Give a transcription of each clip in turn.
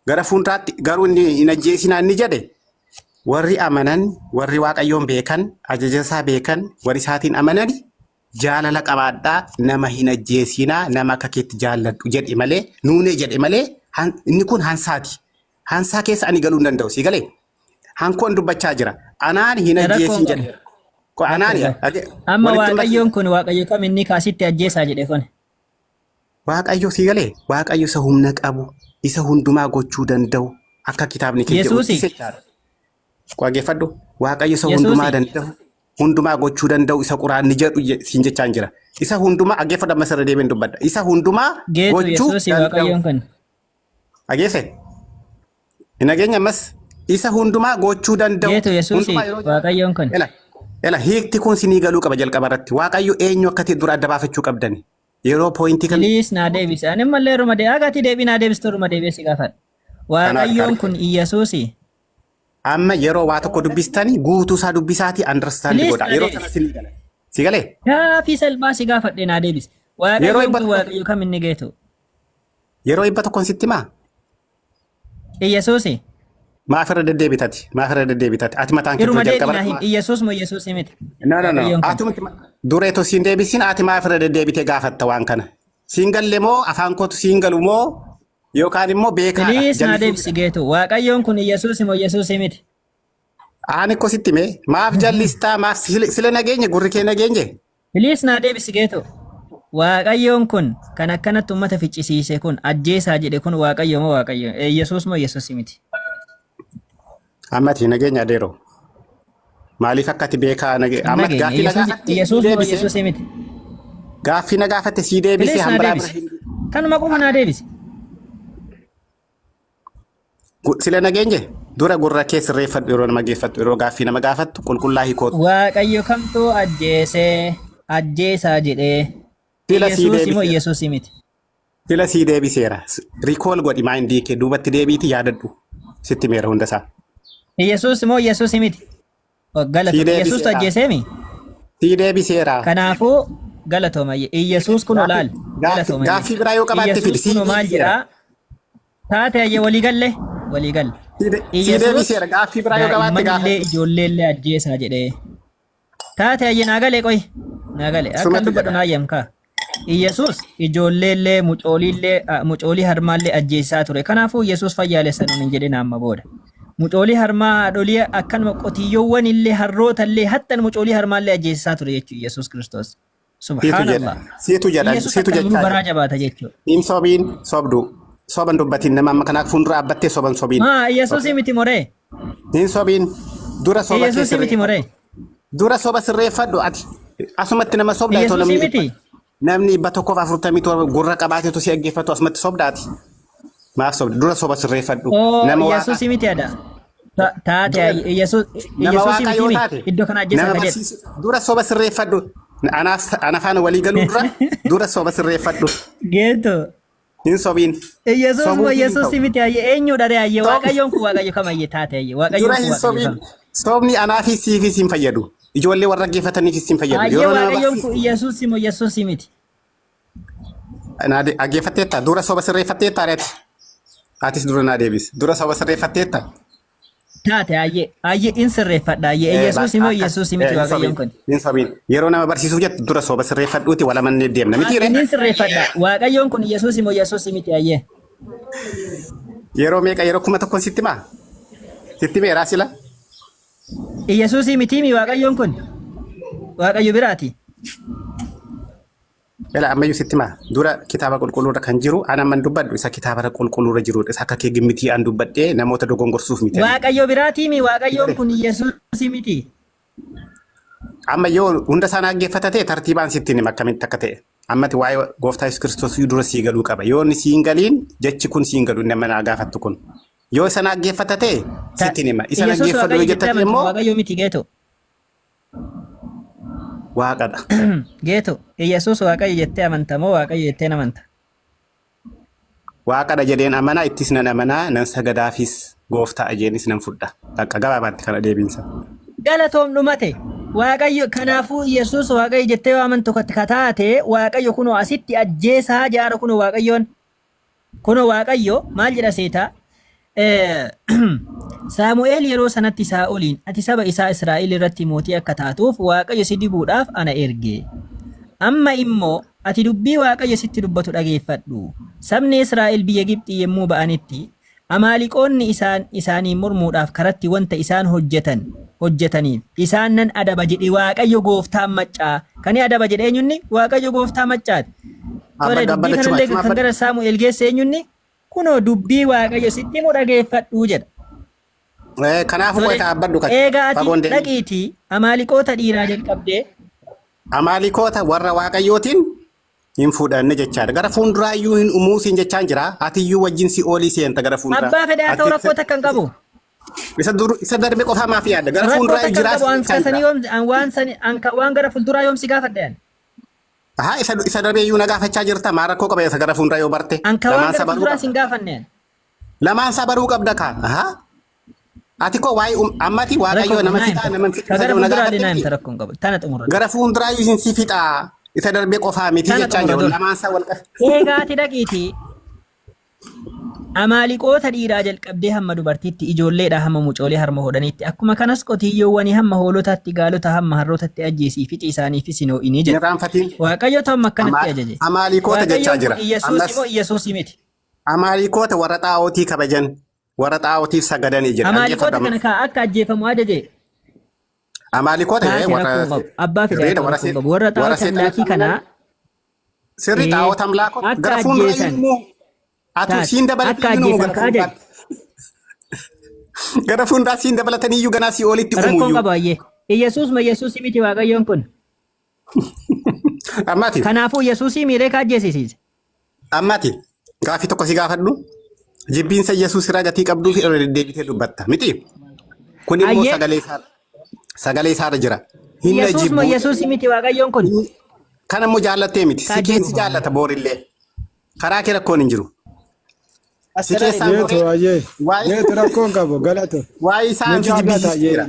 gara fuulduraatti garuu inni hin ajjeesinaa inni jedhe warri amanan warri waaqayyoon beekan ajaja isaa beekan warri isaatiin amanani jaalala qabaadhaa nama hin ajjeesinaa nama akka keetti jaalladhu jedhe malee nuunee jedhe malee inni kun hansaati. Hansaa keessa ani galuu hin danda'u si galee hankoon dubbachaa jira anaan hin ajjeesin jedhe. Amma waaqayyoon kun waaqayyo kam inni kaasitti ajjeesaa jedhe kun. Waaqayyo si galee waaqayyo isa humna qabu isa hundumaa gochuu danda'u akka kitaabni keessa Yesuusi. Qageeffadhu waaqayyo isa hundumaa danda'u hundumaa gochuu danda'u isa quraanni jedhu siin jechaan jira. Isa hundumaa qageeffadhu amma sirra deebiin dubbadha. Isa hundumaa gochuu danda'u. Qageesse. Hin dhageenya ammas isa hundumaa gochuu danda'u. Geetu Yesuusi waaqayyoon kun. Ela hiikti kun sinii galuu qaba jalqaba irratti. Waaqayyo eenyu akka ta'e dura adda baafachuu qabdani. Yeroo poointii kan. Please naa deebisi. Ani mallee ruma agati deebii naa deebistu ruma deebisi gaafadha. Waaqayyoon kun Yesuusi. Amma yeroo waa tokko dubbistani guutuu isaa dubbisaati understand godha. Yeroo sana sinii gala. Si galee? Gaafii salphaa si gaafadhe naa deebisi. Waaqayyoon kun waaqayyo kam inni geetu? Yeroo dhibba tokkoon sitti maa? Yesuusi. Maaf irra deddeebitati. Maaf irra deddeebitati. Ati mataan kee jalqaba. Yesuus moo Yesuusi miti? No. Ati dureetu siin deebisin ati maaf irra deddeebitee gaafatta waan kana. Siin galle moo afaan kootu siin galu moo yookaan immoo beekaadha. Please naa deebisi geetu. Waaqayyoon kun Yesuusi moo Yesuusi miti? Ani ko sitti mee maaf jallistaa maaf sila nageenye gurri kee nageenye? Please naa deebisi geetu. Waaqayyoon kun kan akkanatti uummata ficcisiise kun ajjeesaa jedhe kun waaqayyo moo waaqayyo? Yesuus moo Yesuusi miti? Ammati nageenya adeero. Maaliif akkati beekaa nageenya? Ammati gaaffii na gaafatte. Yesuus moo Yesuusi miti? Gaaffii na gaafatte sii deebisee hambaa bira. Kanuma qofa naa deebisi. Sila nageenye dura gurra kee sirreeffadhu yeroo nama geeffattu yeroo gaaffii nama gaafattu qulqullaa'ii kootu. Waaqayyo kamtuu ajjeesaa jedhee. Yesuusi moo Yesuusi miti? Sila sii deebiseera. Rikool godhi maayindii kee duubatti deebiiti yaadadhu. Sitti meera hundasaa. Yesuusi moo Yesuusi miti? Galatooma. Yesuustu ajjeeseemi? Sii deebiseera. Kanaafuu galatooma. Yesuus kun olaal. Galatooma. Gaaffii biraa yoo qabaatte fidi. Yesuus kun maal jedhaa? Taate ayyee walii galle? Walii galle. Sii deebiseera. Gaaffii biraa yoo qabaatte gaafa. Ijoolleellee ajjeesaa jedhee. Taate ayyee naa galee qoy. Naa galee. Akka dubbadhu naa yemkaa. Yesuus ijoolleellee mucoolii harmaallee ajjeesaa ture. Kanaafuu Yesuus fayyaalessa nuun hin jedhin amma booda. Mucoolii harmaa haadholii akkanuma qotiyyoowwan illee harroota hattan mucoolii harmaallee ajjeesaa ture jechuudha Yesuus Kiristoos. Subhaanallah. Seetu jedha. Seetu jecha. Baraa jabaata jechuudha. Hin sobiin sobdu. Soban dubbatiin nama amma kanaaf fuuldura dhaabbattee soban sobiin. Yesuus miti moree. Hin sobiin. Dura soba Yesuus miti moree. Dura soba sirreeffadhu ati. Asumatti nama sobdaa itoo namni. Yesuus miti. Namni 147 gurra qabaateetu si dhaggeeffatu asumatti sobdaati. Maaf sobda dura soba sirreeffadhu. Nama waaqa. Yesuus miti ada. Taate Yesuus miti iddoo kana ajjeesaa ka jedhu. Dura soba sirreeffadhu. Anafaan walii galuu dura soba sirreeffadhu. Geeto. Hin sobiin. Yesuus moo Yesuus miti eenyudha ayyee waaqayyoon kun waaqayyo kam ayyee taate ayyee waaqayyoon kun waaqayyo. Sobni anaafis siifis hin fayyadu. Ijoollee warra dhaggeeffataniifis hin fayyadu. Ayyee waaqayyoon kun Yesuus moo Yesuus miti? Dhaggeeffatteetta dura soba sirreeffatteetta areeti. Atis dura naa deebis. Dura soba sirreeffatteetta. Taate ayyee in sirreeffadha ayyee Yesuus moo Yesuus miti waaqayyoon kun? Hin sobiin. Yeroo nama barsiisuu jettu dura soba sirreeffadhuuti wala mannee deemna miti ree? In sirreeffadha waaqayyoon kun Yesuus moo Yesuus miti ayyee? Yeroo meeqa yeroo 1,000 sitti maa? Sitti meeraa sila? Yesuus miti mi waaqayyoon kun? Waaqayyo biraati. Bela ammayyuu sitti maa dura kitaaba qulqulluurra kan jiru ana man dubbadhu isa kitaaba qulqulluurra jirudha isa akka kee gimmitii an dubbadhee namoota dogongorsuuf miti. Waaqayyo biraati mi waaqayyoon kun Yesuus miti? Amma yoo hunda isaan dhaggeeffatate tartiibaan sitti hima akkamitti akka ta'e. Ammati waa'ee gooftaa Yesuus Kiristoos dura sii galuu qaba. Yoo inni sii hin galiin jechi kun sii hin galu nama naa gaafattu kun. Yoo isa dhaggeeffatate sitti hima. Isa dhaggeeffatu yoo jettate immoo waaqayyo miti geeto. Waaqadha. Geeto Yesuus waaqayyo jettee amanta moo waaqayyo jettee namanta? Waaqadha jedheen amanaa ittis nan amanaa nan sagadaafis gooftaa ajeenis nan fudha. Akka gabaabaatti kana deebiinsa. Galatoom dhumate waaqayyo kanaafuu Yesuus waaqayyo jettee amantu kataate waaqayyo kunoo asitti ajjeesaa jaara kunoo waaqayyoon kunoo waaqayyo maal jedha seeta Saamu'eel yeroo sanatti Saa'oliin ati saba isaa Israa'el irratti mootii akka taatuuf Waaqayyo si dibuudhaaf ana erge. Amma immoo ati dubbii Waaqayyo sitti dubbatu dhageeffadhu. Sabni Israa'el biyya Gibxii yommuu ba'anitti Amaaliqoonni isaanii mormuudhaaf karatti wanta isaan hojjetaniif isaan nan adaba jedhi Waaqayyo gooftaan maccaa. Kani adaba jedhe eenyunni? Waaqayyo gooftaa maccaati. Tole dubbii kanallee kan gara Saamu'eel geesse eenyunni? Kunoo dubbii Waaqayyo sitti mu dhageeffadhu jedha. Kanaafuu wayita abbadhu kan eegaa ati dhaqiitii Amaaliqoota dhiiraa jalqabdee Amaalikoota warra Waaqayyootiin hin fuudhanne jechaadha. Gara fuulduraayyuu hin umuusin jechaan jira. Atiyyuu wajjin si oolii seenta gara fuulduraa. Abbaa fedhaa ta'uu rakkoota kan qabu. Isa darbe qofa maaf yaadda. Gara fuulduraa jiraas. Waan gara fuulduraa yoom si gaafadhan? Isa darbe iyyuu na gaafachaa jirta. Maa rakkoo qaba isa gara fuulduraa yoo barte. Anka waan gara fuulduraa sin gaafanneen. Lamaan isaa baruu qabda kaa. Ati koo waa'ee ammati Waaqayyoo nama fixaa nama fixaa na gaafate. Gara fuulduraa isin si fixaa. Isa darbee qofaa miti jechaan jiru lamaan isaa wal qabu. Eegaa ati dhaqiitii Amaaliqoota dhiiraa jalqabdee hamma dubartiitti ijoolleedha hamma mucoolee harma hodhaniitti akkuma kanas qotiyyoowwanii hamma hoolotaatti gaalota hamma harrootatti ajjeesii fiixi isaaniif isinoo inni jedha. Waaqayyo ta'um akkanatti ajaje. Amaaliqoota jechaa jira. Iyyasuus miti. Amaaliqoota warra xaa'ootii kabajan warra xaa'ootiif sagadanii jedha. Amaaliqoota kana akka ajjeefamu ajaje. Amaaliqoota warra abbaa fidee warra xaa'oota amlaakii kanaa sirri xaa'oota amlaakota gara fuulduraa immoo atu siin dabalatanii gara fuulduraa siin dabalatanii iyyuu ganaa si olitti uumuyyuu. Rakkoon qaba ayyee. Iyyasuus miti Waaqayyoon kun. Ammati. Kanaafuu Iyyasuusii miiree kaajjeesisiise. Ammati gaafii tokko si gaafadhu jibbiinsa Iyyasuus irraa gatii qabduu fi irra deddeebitee dubbatta miti. Kun immoo sagalee isaarra jira. Iyyasuus miti Waaqayyoon kun. Kan immoo jaallattee miti. Si keessi jaallata boorillee. Karaa kee rakkoon hin jiru. Si keessaa Yeetu rakkoon qabu galata. Waa'ee isaan jibbisiisu jira.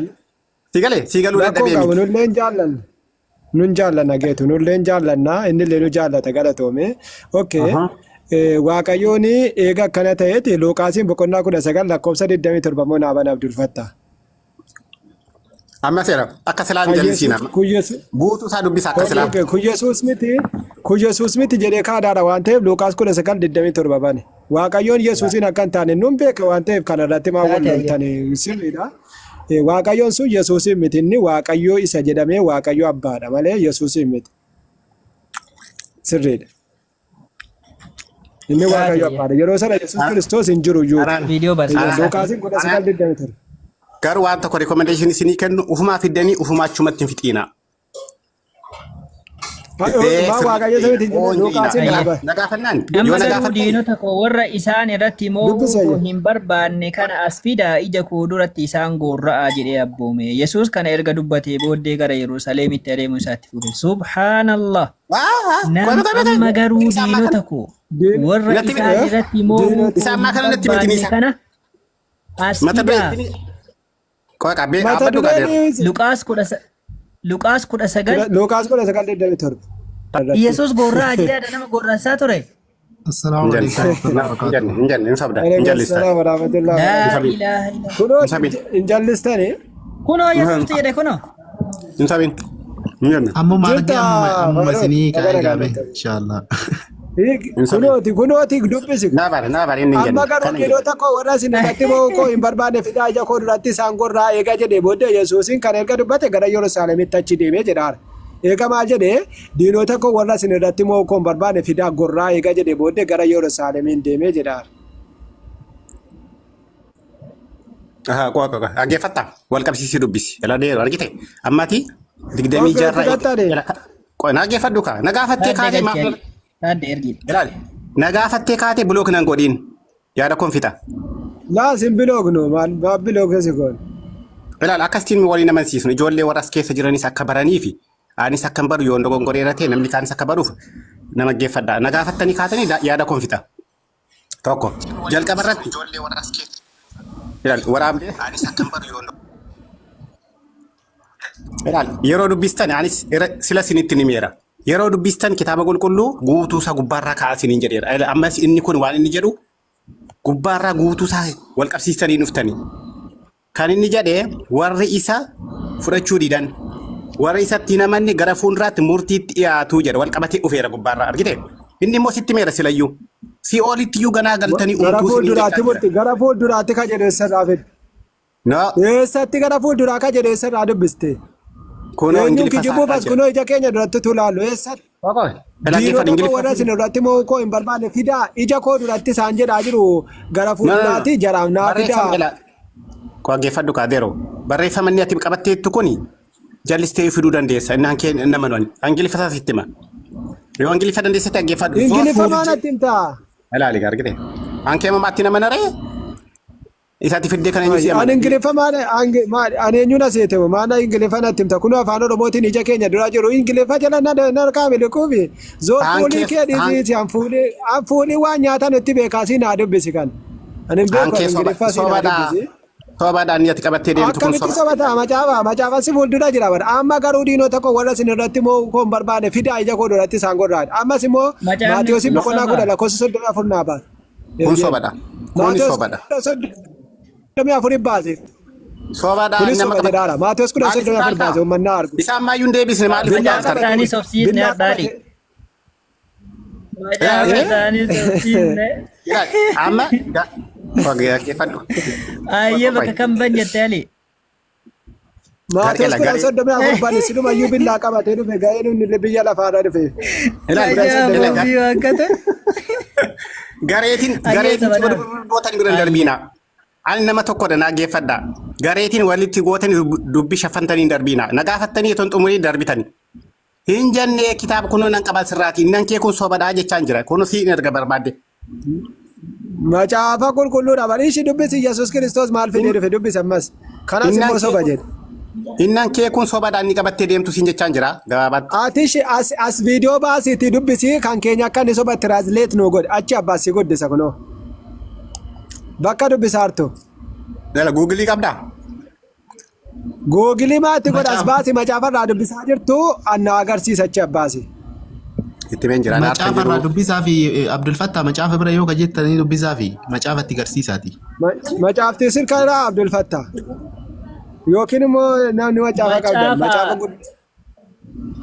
Si galee si galuu dadhabee miti. Nulleen jaallanna. Nun jaallanna geetu nulleen jaallanna innillee nu jaallata galatoome. Okay. Waaqayyoon eega akkana ta'eeti Luuqaasiin boqonnaa 19 lakkoofsa 27 moo naabaan abdulfatta. Amma seera akka silaan jalisiina. Guutuu isaa dubbisaa akka silaan. Kun Yesuus miti jedhee kaadhaadha waan ta'eef Luuqaas 19:27 bane. Waaqayyoon Yesuusin akka hin taane nun beeka waan ta'eef kana irratti maa wal loltanii sirriidha. Waaqayyoon sun Yesuusin miti inni Waaqayyoo isa jedhamee Waaqayyoo abbaadha malee Yesuusin miti. Sirriidha. Inni Waaqayyoo abbaadha. Yeroo sana Yesuus Kiristoos hin jiru iyyuu. Luuqaasiin 19:27. Garuu waan tokko rekommendeeshinii isinii kennu ufumaa fiddanii ufumaa achumatti hin fixiina. Amma diinota koo warra isaan irratti mo'uu hin barbaanne kana as fidaa ija koo duratti isaan gorra'aa jedhee abboome. Yesuus kana erga dubbatee booddee gara Yerusaalemitti adeemuu isaatti fuudhe. Subhaanallah. Amma garuu diinota koo warra isaan irratti mo'uu hin barbaanne kana as fidaa. Luqaas 19:27. Yesuus gorraa jedha nama gorraasaa ture. Assalamu alaikum. Kunoo Yesuus jedhe kunoo. Ammoo marga amma isinii kaa'ee gaabe inshallah. Kunooti dubbisi. Amma garuu dhiirota koo warra isin irratti mo'uu koo hin barbaanne fidaa ija koo duratti isaan gorraa eega jedhee booddee Yesuusin kan erga dubbate gara Yerusaalemitti achi deemee jedhaara. Eega maal jedhee diinota koo warra isin irratti mo'uu koo hin barbaanne fidaa gorraa eega jedhee booddee gara Yerusaalemiin deemee jedhaara. Dhaggeeffattaa wal qabsiisii dubbisi. Eladee argite ammati 26 dhaggeeffadhu kaa na gaafattee kaatee maaf na gaafattee kaatee bilook nan godhiin yaada konfita. Laasin biloognu maal biloogna si goon. Ilaal akkasitiin waliin amansiisnu ijoollee warra as keessa jiranis akka baranii fi anis akka baru yoo dogongoreera ta'e namni kaanis akka baruuf nama geeffadha. Na gaafattanii kaatanii yaada konfita. Tokko jalqaba irratti ijoollee warra as keessa ilaal waraabdee anis akka baru yoo ilaal yeroo dubbistan anis sila sinitti ni meera. Yeroo dubbistan kitaaba qulqulluu guutuu isaa gubbaarraa kaa'asiniin jedheera. Ammas inni kun waan inni jedhu gubbaarraa guutuu isaa wal qabsiistanii dhuftanii. Kan inni jedhee warri isa fudhachuu didan warri isatti namanni gara fuulduraatti murtiitti dhiyaatu jedha wal qabatee dhufeera gubbaarraa argite. Inni immoo sitti meera silayyuu. Si olitti iyyuu ganaa galtanii gara fuulduraatti ka jedheessa dhaafedha. Eessatti gara fuulduraa ka jedheessa dhaa dubbiste. Eenyuun kijibuuf as kunoo ija keenya duratti tulaallu eessatti. Diinota koo warra isin duratti moo koo hin barbaanne fidaa ija koo duratti isaan jedhaa jiru gara fuulduraatti jaraaf naa fidaa. Dhaggeeffadhu kaadeero barreeffamanni ati qabatteettu kuni jallistee fiduu dandeessa innaan kee nama nuyi angilifataa sitti hima. Yoo angilifa dandeessatti dhaggeeffadhu. Ingilifamaa natti himtaa. Ilaali argite. Ankee mamaatti nama naree. Isaati fiddee kana inni si'ama. Ani ingilifamaa ani eenyuun aseete maana ingilifa natti himta kunoo afaan oromootiin ija keenya dura jiru ingilifa jala narkaa milikuufi zoon fuulii kee dhiisiiti anfuulii waan nyaatan itti beekaasii naa dubbisi kan. Ani hin beeku ingilifa si naa dubbisi. Sobaadhaan ni ati qabattee deemtu kun akkamitti sobataa macaafa si fuuldura jira bara amma garuu diinota koo warra isin irratti moo koon barbaade fidaa ija koo duratti isaan godhaadha ammas immoo Maatiyoosin boqonnaa 10:34 naa baasa. Kun sobadha. Kun sobadha. Dami afurii baase. Sobaadhaan nama jedhaara Maatiyoos 10:34 baase uummanni argu. Isaan maayyuu hin deebisne maaliif hin Macaafa isaanii sobsiisne addaadhi. Macaafa isaanii sobsiisne. Amma dhaggeeffadhu. Ayyee bakka kan banjatte ali. Maatiyoos 10:34 baase siduma iyyuu billaa qabatee dhufe ga'een inni biyya lafaadhaa dhufe. Gareetiin gootanii bira darbiina. Ani nama tokkodha dhaggeeffadha. Gareetiin walitti gootanii dubbii shaffantanii darbiina. Nagaafattanii otoo xumurii darbitanii. Hin jennee kitaaba kunoo nan qabaa sirraati. Nan kee kun sobadhaa jechaan jira. Kun siin erga barbaadde. Macaafa qulqulluudha bariishi dubbisi Yesuus Kiristoos maal fidee dhufe dubbisa ammas. Kanas immoo soba jedhe. Innan kee kun sobaadhaan inni qabattee deemtu siin jechaan jira gabaabaatti. Atishi as viidiyoo baasiitii dubbisi kan keenya akka inni soba tiraazleet nuu godhe achi abbaasii guddisa kunoo. Bakka dubbisaartu. Dala Googilii qabdaa? Googilii maatti godhas baasi macaafarraa dubbisaa jirtu anna agarsiisa achi abbaasi. Itti meen jira. Macaafarraa dubbisaa fi Abdulfattaa macaafa bira yoo kajettanii dubbisaa fi macaafatti garsiisaati. Macaaftii sirkaa Abdulfattaa. Yookiin immoo namni macaafa qabdan macaafa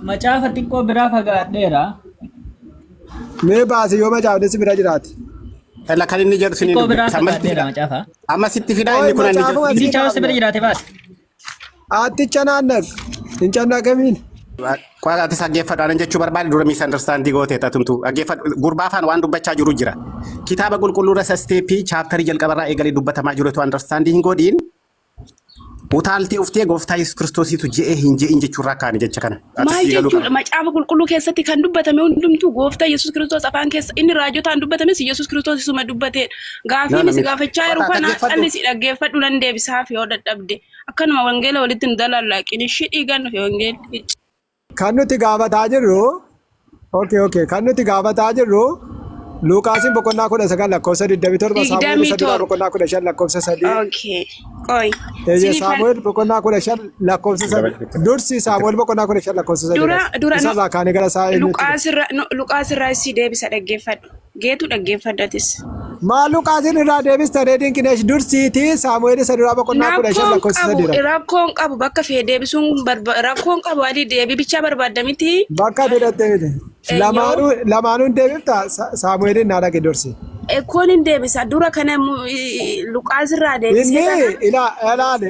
Macaafa xiqqoo biraa fagaadheera. Mee baasi yoo macaafni si bira jiraati. Ela kan inni jedhu sinin macaafa. Amma sitti fidaa inni kun inni jedhu. Inni chaawwa si bira jiraate baasi. Atticha naannaq hin cannaqamiin. Kwa ati dhaggeeffadhaan jechuu barbaade dura misunderstanding goote tatumtu dhaggeeffadhu gurbaafaan waan dubbachaa jiru jira. Kitaaba qulqulluu irra steepii chaaptarii jalqabarraa eegalee dubbatamaa jirutu understanding godhiin. Utaaltii uftee gooftaa Yesuus Kiristoosiitu je'ee hin je'in jechuurraa kaane jecha kana. Maal jechuudha macaafa qulqulluu keessatti kan dubbatame hundumtuu gooftaa Yesuus Kiristoos afaan keessa inni raajotaan dubbatames Yesuus Kiristoos isuma dubbatee gaafiinis gaafachaa jiru kana dhalli si dhaggeeffadhu nan deebisaaf yoo dadhabde akkanuma wangeela walitti hin dalallaaqin shidhii gannuuf wangeelli. Kan nuti gaafataa jirru kan nuti gaafataa jirru Luqaasin boqonnaa 19 lakkoofsa 27 Saamu'eel isa duraa boqonnaa 15 lakkoofsa 3. Qoy. Saamu'eel boqonnaa 15 lakkoofsa 3. Dursi Saamu'eel boqonnaa 15 lakkoofsa 3. Isarraa kaanee gara isaa Luqaas irraa si deebisa dhaggeeffadhu. Geetu dhaggeeffadhatis. Maal Luqaasin irraa deebista reediin qineesh dursiiti Saamu'eel isa duraa boqonnaa 15 lakkoofsa 3. Rakkoon qabu bakka fee deebisuun rakkoon qabu adii deebii bichaa barbaadda miti. Bakka deedattee miti. Lamaanuun deebifta Saamu'eelin naa dhage dursi. Koon hin deebisa dura kana Luqaas irraa deebisee kana. Inni ilaale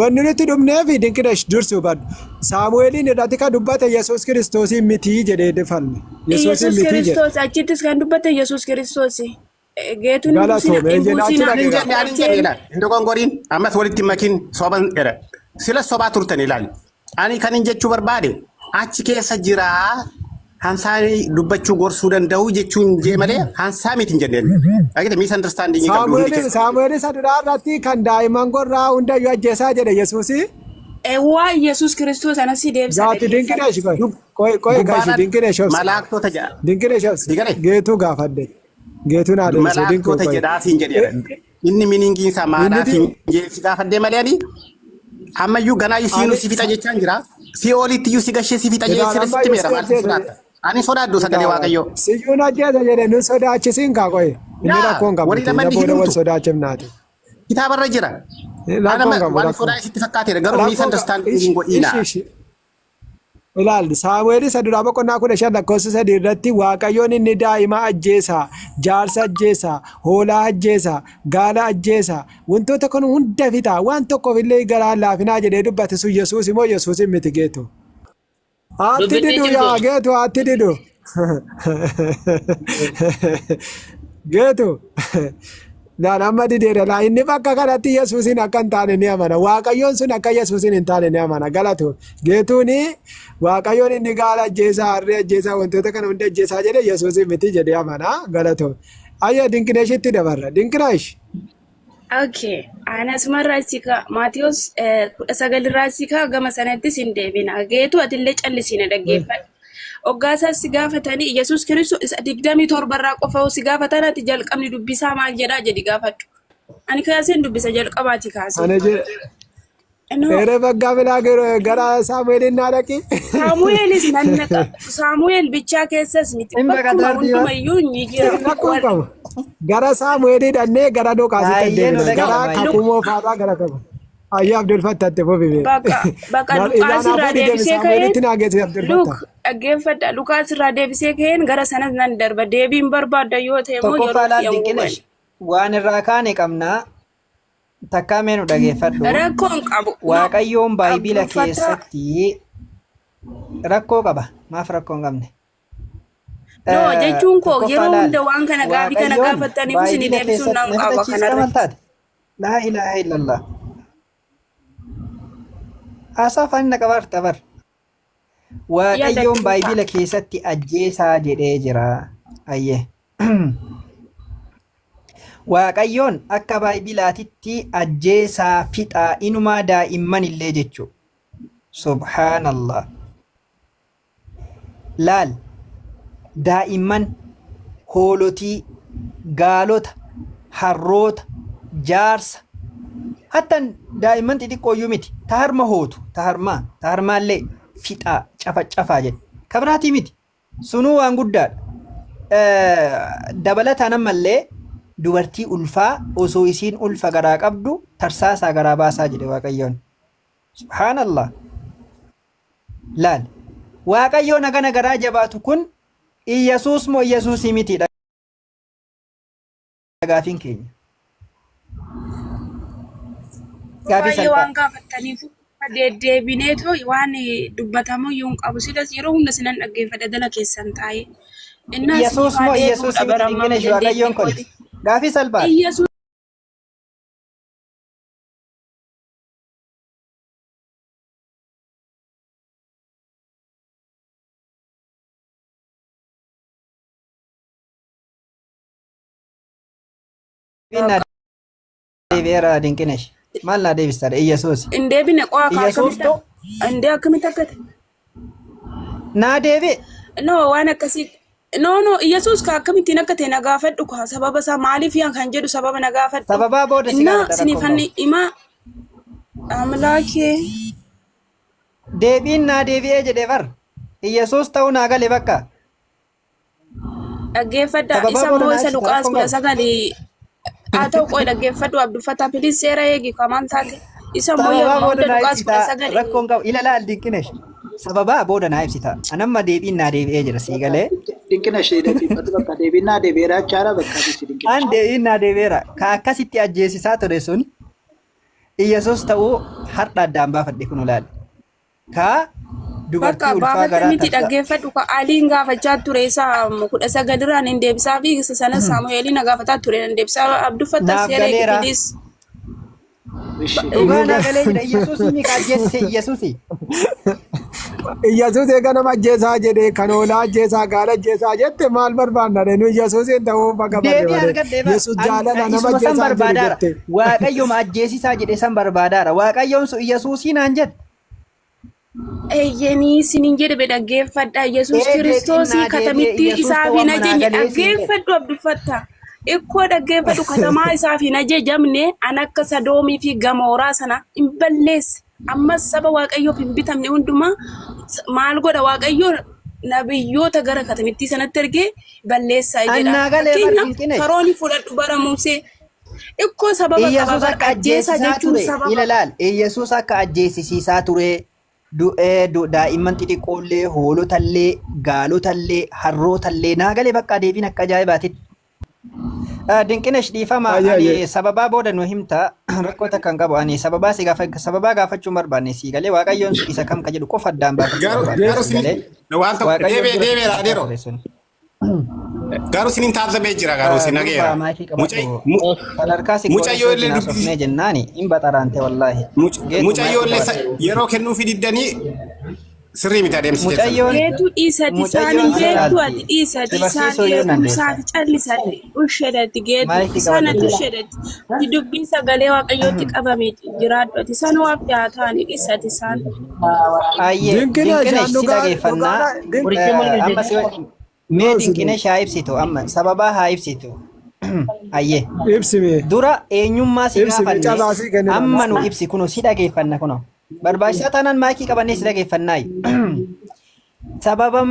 wanni nuti dhumnee fi dinqineesh dursi hubadhu. Saamu'eelin irratti kan dubbate Yesuus Kiristoosiin mitii jedhee falme. Yesuus Kiristoos achittis kan dubbate Yesuus Kiristoos. Geetuun Ndogongoriin ammas walitti makiin soban jedha. Sila sobaa turtan ilaali. Ani kan hin jechuu barbaade achi keessa jiraa. Hansaanii dubbachuu gorsuu danda'u jechuun jee malee hansaa miti hin jenneen. Agita misunderstanding qabdu. Saamu'eel isa duraa irratti kan daa'imman gorraa hundayyuu ajjeesaa jedhe Yesuusi. Waa Yesuus Kiristoos anasi deebisa. Gaati dinqineesh qoy gashi dinqineesh obsi. Malaaktota jedha. Dinqineesh obsi. Geetuu gaafadde. Geetuu naa deebisee dinqoo qoy. Malaaktota jedhaatiin jedheera. Inni miniingiin isaa maadhaatiin jeesi gaafadde malee ani ammayyuu ganaa isiinuu si fixa jechaan jira. Si oolitti iyyuu si gashee si fixa jeesee sitti meera maal fudhata. Ani sodaadhu sagalee Waaqayyoo. Siyyuun ajjeesa jedhe nu sodaachisiin kaa qoye. Inni rakkoon qabu. Warri lamaan Booda wal himtu. sodaachifnaati. Kitaaba irra jira. Rakkoon qabu. Waan sodaa isitti fakkaate garuu misunderstanding godhiina. Ilaalli Saamu'eel isa duraa boqonnaa 15:3 irratti Waaqayyoon inni daa'ima ajjeesa, jaarsa ajjeesa, hoolaa ajjeesa, gaala ajjeesa, wantoota kun hunda fixa waan tokkoof illee garaan laafinaa jedhee dubbate sun Yesuus immoo Yesuus miti geetu. Atti didu yaa geetu atti didu. Geetu. Daan amma dideera laa inni bakka kanatti Yesuusin akka hin taane ni amana. Waaqayyoon sun akka Yesuusin hin taane ni amana. Galatu. Geetuuni Waaqayyoon inni gaala ajjeesaa, harree ajjeesaa, wantoota kana hunda ajjeesaa jedhe Yesuusin miti jedhee amana. Galatu. Ayya Dinqineeshitti dabarra. Dinqineesh. Okay. Anasuma Raasika Maatiyus 19 Raasika gama sanattis hin deebina. Geetu atillee callisina dhaggeeffadhu. Oggaasaa si gaafatanii Yesuus Kiristoos 27 irraa qofa si gaafatan ati jalqabni dubbisaa maal jedhaa jedhi gaafadhu. Ani kaaseen dubbisa jalqabaati kaasee. Ana je. Ere baggaa bilaa gara Saamu'eelin naa dhaqi. Saamu'eelis nanna Saamu'eel bichaa keessas miti. Bakkuma hundumayyuu ni jira. Rakkoon qabu. Gara Saamu'eelii dhannee gara Dooqaasitti deemna. Gara Kakumoo fa'aa gara qabu. Ayyaa Abdul Fattah itti fufi. Bakka Luqaas irraa deebisee ka'een dhaggeeffadha. Luqaas irraa deebisee ka'een gara sanas nan darba. Deebiin barbaadda yoo ta'e immoo yeroo waan irraa kaane qabnaa takkaa meenu dhaggeeffadhu. Rakkoon qabu. Waaqayyoon baayibila keessatti rakkoo qaba. Maaf rakkoo hin qabne? No jechuun koo yeroo hunda waan kana gaaffii kana gaafattaniif isin deebisuun nan qaba kanarratti. Laa ilaaha illallah. Asa afaan naqabar tabar. Waaqayyoon baayibila keessatti ajjeesaa jedhee jira. Ayyee. Waaqayyoon akka baayibilaatitti ajjeesaa fixaa inumaa daa'imman illee jechuudha. Subhaanallah. Laal daa'imman hoolotii gaalota harroota jaarsa hattan daa'imman xixiqqooyyuu miti taharma hootu taharmaallee fixaa cafaa jedhe kabiraatii miti sunuu waan guddaadha. Dabalataan ammallee dubartii ulfaa osoo isiin ulfa garaa qabdu tarsaasaa garaa baasaa jedhe Waaqayyoon. Subhaanallah. Laal Waaqayyoon hagana garaa jabaatu kun Iyyasuus moo Iyyasuusii mitiidha gaafiin keenya. Baay'ee waan gaafattaniif deddeebineetoo waan dubbatamu yoo qabu sidas yeroo hunda sinan dhaggeeffadha dala keessan taa'ee. Iyyasuus moo Iyyasuusii miti Waaqayyoon kun gaafii salphaa. Deebi'eera Dinqineesh. Maal naa deebistadha Iyyasuus? Hin deebine qo'a akkamitti indee akkamitti akkate? Naa deebi'e. No waan akkasii. No Iyyasuus ka akkamittiin akkate na gaafadhu ka sababa isaa maaliif yaa kan jedhu sababa na gaafadhu. Sababaa booda si gaafadha. Sinifanni himaa amlaakee. Deebiin naa deebi'ee jedhee bar. Iyyasuus ta'uu naa gale bakka. Dhaggeeffadha isa moo isa Luqaas 19 haa ta'u qoy dhaggeeffadhu Abdul Fattah Pilis seera eegi kamaan taate isa moo yeroo Luqaas 19 rakkoon qabu ilaalaa Dinqineesh. Sababaa booda naa ibsita. Anamma deebiin naa deebi'ee jira sii galee. Dinqineesh dhaggeeffatu bakka deebiin naa deebi'eera jechaadha bakka bisi Dinqineesh. An deebiin naa deebi'eera. Ka akkasitti ajjeesisaa ture sun Iyyasuus ta'uu har'a addaan baafadhe kun ilaali. Ka dubartii ulfaa garaa miti dhaggeeffadhu ka Aliin gaafachaa ture isa 19 irraan hin deebisaa fi sana Saamu'eeliin na gaafataa ture hin deebisaa Abdul Fattah seera Pilis. Dhugaa naa galee jira Iyyasuus inni ka ajjeesise Iyyasuusi. Iyyasuus eega nama ajjeesaa jedhee kan hoolaa ajjeesaa gaala ajjeesaa jette maal barbaanna nu Iyyasuusin ta'uu baga deebii argadhee Yesuus jaalala nama ajjeesaa jette. Waaqayyoon ajjeesisaa jedhee san barbaadaara. Waaqayyoon sun Iyyasuusiin aan jette. Eeyyanii sinin jedhe dhaggeeffadha Yesuus Kiristoosii katamitti isaaf hin ajajne dhaggeeffadhu Abdul Fattah. Ikkoo dhaggeeffadhu katamaa isaaf hin ajajamne an akka Sadoomii fi Gamooraa sana hin balleesse. Ammas saba Waaqayyoof hin bitamne hundumaa maal godha Waaqayyoon nabiyyoota gara katamitti sanatti ergee balleessaa jedha. Annaa galee Fakkeenyaaf farooni fudhadhu bara Musee. Ikkoo sababa Yesus akka ajjeesisaa ture. Ilaalaal. Yesus akka ajjeesisaa ture. Daa'imman xixiqqoollee, hoolotallee, gaalotallee, harrootallee naa galee bakka deebiin akka ajaa'ibaatitti. Dinqinesh dhiifama ani sababaa booda nu himta rakkoota kan qabu ani sababaa gaafachuu barbaanne si galee waaqayyoon isa kam ka jedhu qofa addaan Garuu sinin taasifamee jira garuu sin ageera. Mucayyoo illee dubbisee jennaani hin baxaraante wallaahi. Mucayyoo illee yeroo kennuu fi diddanii sirrii miti adeemsi keessan. Geetu dhiisati isaanii geetu ati dhiisati isaanii isaati callisati ushedati geetu sanatti ushedati dubbiin sagalee waaqayyootti qabame jiraadhu ati san waaf dhiyaataani dhiisati isaan. Dinqinesh si dhageeffannaa amma si mee dinqinesh haa ibsitu amma sababaa haa ibsitu. Ayyee dura eenyummaa si gaafanne amma nu ibsi kunu si dhageeffanna kuno. Barbaachisaa taanaan maayikii qabannee si dhageeffannaayi.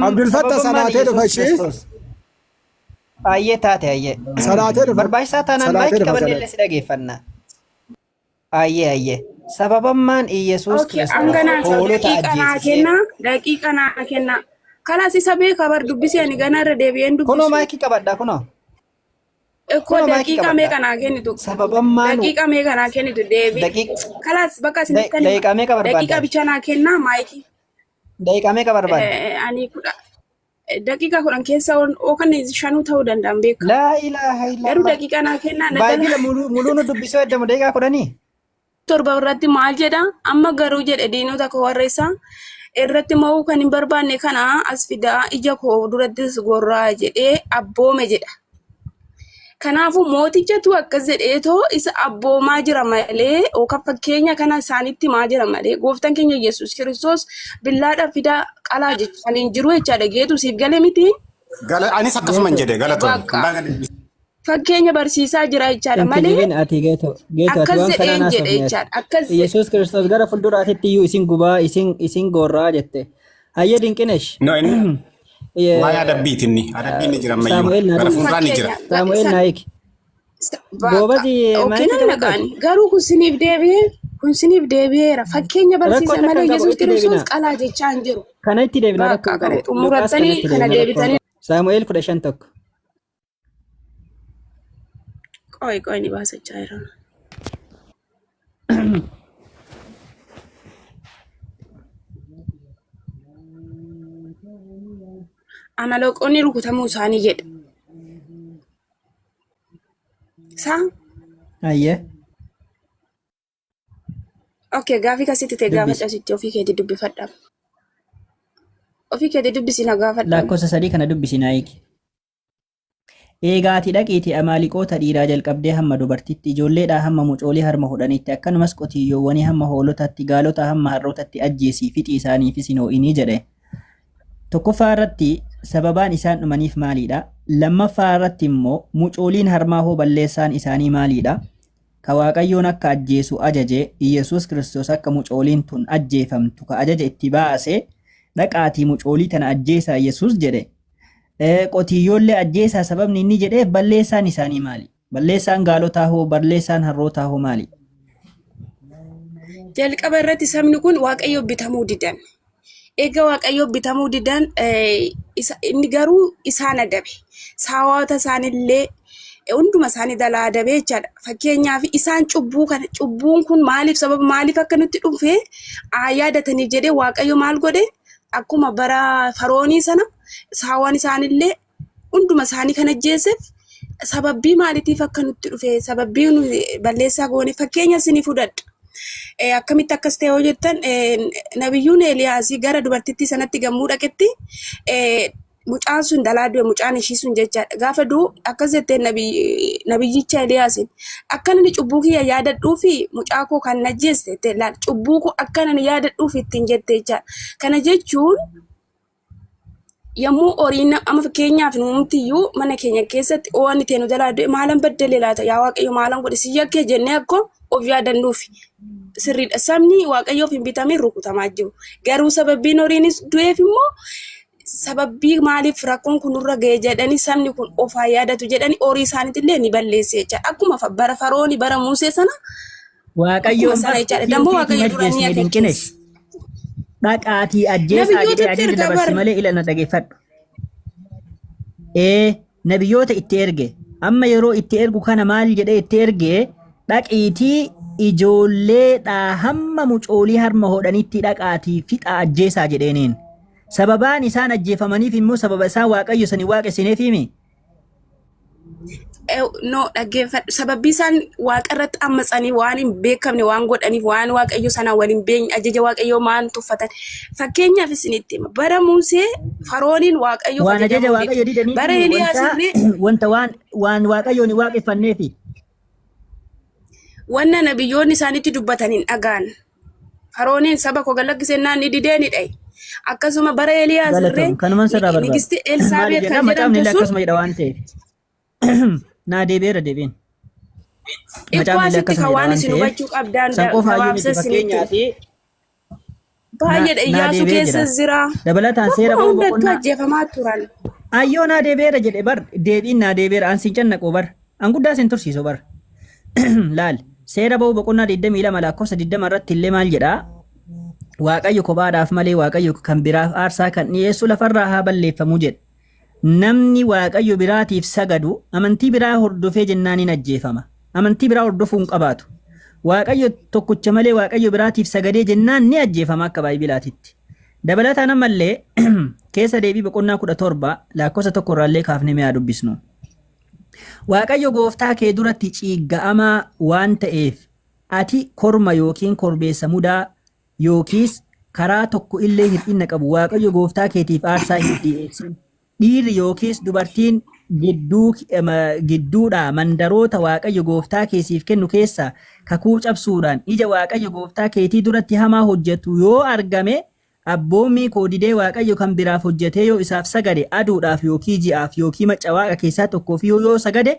Abdul Fattah sanaatee dhufa ishee. Ayyee taate ayyee. Sanaatee dhufa. Barbaachisaa taanaan maayikii qabannee si dhageeffannaa. Ayyee. Sababammaan Iyesuus Kiristoos hoolota ajjeesisee. Daqiiqa naa kenna. Kalas isa beeka bar dubbisee ani gana irra deebi'een dubbisu. Kunoo maayikii qabadhaa kunoo. Ekkoo daqiiqa meeqa naa kennitu. Sababammaan daqiiqa meeqa naa kennitu deebi. Kalas bakka isin kan daqiiqa meeqa barbaadda? Daqiiqa bicha naa kennaa maayikii. Daqiiqa meeqa barbaadda? Ani daqiiqa 10 keessa kan 5 ta'uu danda'an beeka. Laa ilaaha illallah. Garuu daqiiqa naa kennaa. Baay'ee muluu nu dubbisuu eddamu daqiiqa 10. Torba irratti maal jedha amma garuu jedhe diinota koo warreessaa. Irratti ma'uu kan hin barbaanne kana as fidaa ija koo durattis gorraa jedhee abboome jedha. Kanaafuu mootichatu akkas jedheetoo isa abboomaa jira malee yookaan fakkeenya kana isaanitti maa jira malee gooftaan keenya Yesuus Kiristoos billaadhaan fidaa qalaa jechuun hin jiru jechaadha geetu siif galee miti. Anis akkasuma jedhe galatoon. Fakkeenya barsiisaa jira jechaadha malee akkas jedheen jedhe jechaadha. Yesuus Kiristoos gara fuulduraatti iyyuu isin gubaa isin gorraa jette. Hayyee dinqinesh. Waa'ee adabbiiti inni. Adabbiin ni jira ammayyuu. Gara fuulduraan ni jira. Saamu'eel Naayik. Boobati maayikii qabadha. Garuu kun siniif deebi'eera. Fakkeenya barsiisa malee Yesuus Kiristoos qalaa jechaa hin jiru. Kana itti deebina rakkoo qabu. Xumuratanii kana deebitanii. Saamu'eel 15. Qoy ni baasachaa jira. Amaloqonni rukutamuu isaanii jedha. Ayyee. Okay, gaafii kasitti ta'e gaafadha asitti ofii keetii dubbifadha. Ofii keetii dubbisina gaafadha. Lakkoofsa 3 kana dubbisina eegi. Eegaati dhaqiitii amaaliqoota dhiiraa jalqabdee hamma dubartitti ijoolleedhaa hamma mucoolii harma hodhanitti akkasumas qotiyyoowwanii hamma hoolotatti gaalota hamma harrootatti ajjeesii fixii isaaniifis hin ho'inii jedhe. Tokkoffaa irratti sababaan isaan dhumaniif maalidha? Lammaffaa irratti immoo mucooliin harmaa hoo balleessaan isaanii maalidha? Ka Waaqayyoon akka ajjeesu ajaje Iyesuus Kiristoos akka mucooliin tun ajjeefamtu ka ajaja itti baase dhaqaatii mucoolii tana ajjeesaa Iyesuus jedhe. Qotiyyoollee ajjeesaa sababni inni jedheef balleessaan isaanii maali? Balleessaan gaalotaa hoo balleessaan harrootaa hoo maali? Jalqaba irratti sabni kun Waaqayyo bitamuu didan. Egaa Waaqayyo bitamuu didan inni garuu isaan adabe. Saawwata isaanillee hunduma isaanii dala adabe jechaadha. Fakkeenyaaf isaan cubbuun kun maaliif akka nutti dhufe yaadatanii jedhee Waaqayyo maal godhe? Akkuma bara Faroonii sana saawwan isaanillee hunduma isaanii kan ajjeeseef sababbii maaliitiif akka nutti dhufe sababbii balleessaa goone fakkeenya isinii fudhadha. Akkamitti akkas ta'e yoo jettan nabiyyuun Eeliyaasii gara dubartittii sanatti gammuu dhaqetti mucaan sun dalaa du'e mucaan ishii sun jechaadha. Gaafa du'u akkas jettee nabiyyicha Eeliyaasiin akka inni cubbuu kiyya yaadadhuu fi mucaa koo kan ajjeesse cubbuu koo akka inni yaadadhuuf ittiin jette jechaadha. Kana jechuun yommuu horiin amma fakkeenyaaf nuumtiyyuu mana keenya keessatti oowwan ittiin dalaa du'e maalan baddalee laata yaa Waaqayyo maalan godhe si yakkee jennee akkoo of yaadannuuf sirriidha. Sabni Waaqayyoof hin bitameen rukutamaa jiru. Garuu sababbiin horiinis du'eef immoo sababbii maaliif rakkoon kun nurra ga'e jedhanii sabni kun ofaa yaadatu jedhanii horii isaaniitillee ni balleessee jecha akkuma bara Farooni bara Musee sana Waaqayyoon sana jechaadha. Dammoo Waaqayyo duranii akeekkinesh. Dhaqaatii ajjeesaa jedhee ajaja dabarsi malee ila na dhageeffadhu. Nabiyyoota itti erge amma yeroo itti ergu kana maal jedhee itti erge dhaqiitii ijoolleedhaa hamma mucoolii harma hodhanitti dhaqaatii fixa ajjeesaa jedheeniin. Sababaan isaan ajjeefamaniif immoo sababa isaan Waaqayyo sanii waaqessineef himi. No dhaggeeffadhu sababbii isaan Waaqa irratti ammatsanii waan hin beekamne waan godhaniif waan Waaqayyo sana waliin beekne ajaja Waaqayyoo maan tuffatan. Fakkeenyaaf isinitti hima bara Musee Farooniin Waaqayyo waan ajaja Waaqayyo didanii bara Eeliyaas wanta waan Waaqayyoon waaqeffanneefi. Wanna nabiyyoonni isaanitti dubbataniin dhagaan Farooniin saba koo galakkisennaan ni didee ni dhaye. Akkasuma bara Eeliyaas irree nigisti Elsaabeet kan jedhamtu sun akkasuma jedha waan ta'eef. Naa deebi'eera deebiin. Ikwaasitti kan waan isin hubachuu qabdaan gabaabsa isinitti. Baay'eedha Iyyaasuu keessa jira. Dabalataan seera ba'uu boqonnaa ajjeefamaa turan. Ayyoo naa deebi'eera jedhe bar deebiin naa deebi'eera an sin cannaqoo bar an guddaa sin tursiisu bar. Laal seera ba'uu boqonnaa 22 lakkoofsa 20 irratti illee maal jedhaa? Waaqayyo kophaadhaaf malee Waaqayyo kan biraaf aarsaa kan dhiyeessu lafarraa haa balleeffamu jedhe. Namni Waaqayyo biraatiif sagadu amantii biraa hordofee jennaan hin ajjeefama. Amantii biraa hordofuu hin qabaatu. Waaqayyo tokkicha malee Waaqayyo biraatiif sagadee jennaan ni ajjeefama akka Baayibilaatitti. Dabalataan ammallee keessa deebii boqonnaa 17 lakkoofsa 1 irraallee kaafnee mi'a dubbisnu. Waaqayyo gooftaa kee duratti ciigga'amaa waan ta'eef ati korma yookiin korbeessa mudaa yookiis karaa tokko illee hir'ina qabu Waaqayyo gooftaa keetiif aarsaa hin dhiyeessin. Dhiirri yookiis dubartiin gidduudhaa mandaroota Waaqayyo gooftaa keesiif kennu keessaa kakuu cabsuudhaan ija Waaqayyo gooftaa keetii duratti hamaa hojjetu yoo argame abboommii koo didee Waaqayyo kan biraaf hojjetee yoo isaaf sagade aduudhaaf yookiin ji'aaf yookiin macca waaqa keessaa tokkoof yoo sagade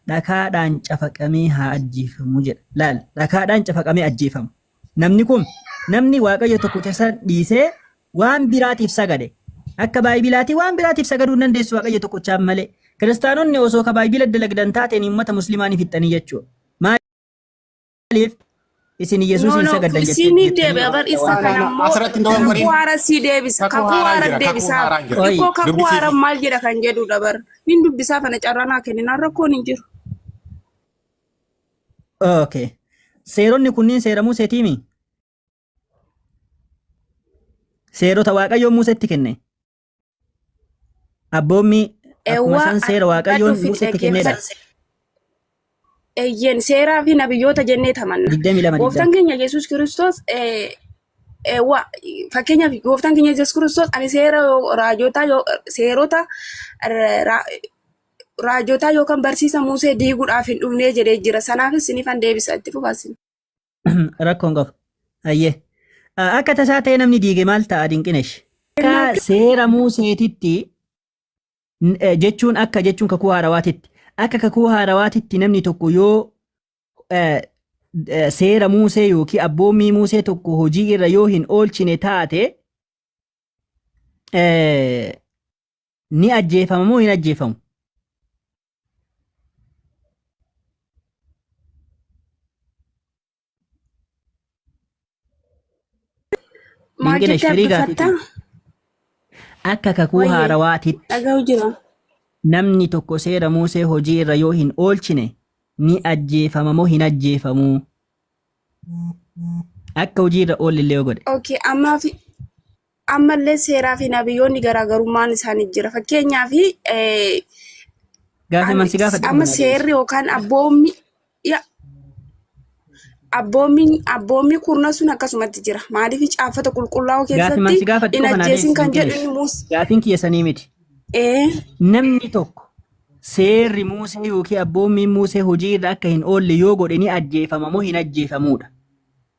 dhakaadhaan cafaqamee haa ajjeefamu jedha. Laal dhakaadhaan cafaqamee ajjeefamu. Namni kun namni Waaqayyo tokkicha san dhiisee waan biraatiif sagade. Akka Baayibilaatii waan biraatiif sagaduu dandeessu Waaqayyo tokkichaaf malee. Kiristaanonni osoo ka Baayibila dalagdan taateen uummata musliimaanii fixxanii jechuudha. Maaliif isin Yesuusin sagaddan jechuudha. Isinii deebi'a bar isa kanammoo kakuu haara sii deebisa. Kakuu haara deebisaa. Ikkoo kakuu haara maal jedha kan jedhudha bar. Min dubbisaa kana carranaa kenninaan rakkoon hin jiru. Okay. Seeronni kunniin seera Museetiimi. Seerota Waaqayyoon Museetti kenne. Abboommi akkuma san seera Waaqayyoon Museetti kennedha. Eeyyen seeraa fi nabiyyoota jennee tamanna. Gooftaan keenya Yesuus Kiristoos fakkeenyaaf gooftaan keenya Yesuus Kiristoos ani seerota raajotaa yookaan barsiisa Musee diiguudhaaf hin dhufnee jedhee jira. Sanaaf isiniifan deebisa itti fufaasin. Rakkoon qabu. Ayyee. Akka tasaa ta'e namni diige maal ta'a dinqinesh. Akka seera Museetitti jechuun akka jechuun kakuu haarawaatitti. Akka kakuu haarawaatitti namni tokko yoo seera Musee yookiin abboommii Musee tokko hojii irra yoo hin oolchine taate ni ajjeefama moo hin ajjeefamu? Akka kakuu haarawaatitti namni tokko seera Musee hojii irra yoo hin oolchine ni ajjeefama moo hin ajjeefamu? Akka hojii irra oolillee yoo godhe. Okay, ammallee seeraa fi nabiyyoonni garaagarummaan isaanii jira. Fakkeenyaaf amma seerri yookaan abboommii kurna sun akkasumatti jira. Maaliif caafata qulqullaa'oo keessatti hin ajjeesin kan jedhu inni Musee. Gaafiin kiyya sanii miti. Namni tokko seerri Musee yookiin abboommiin Musee hojii irra akka hin oolle yoo godhe ni ajjeefama moo hin ajjeefamuudha?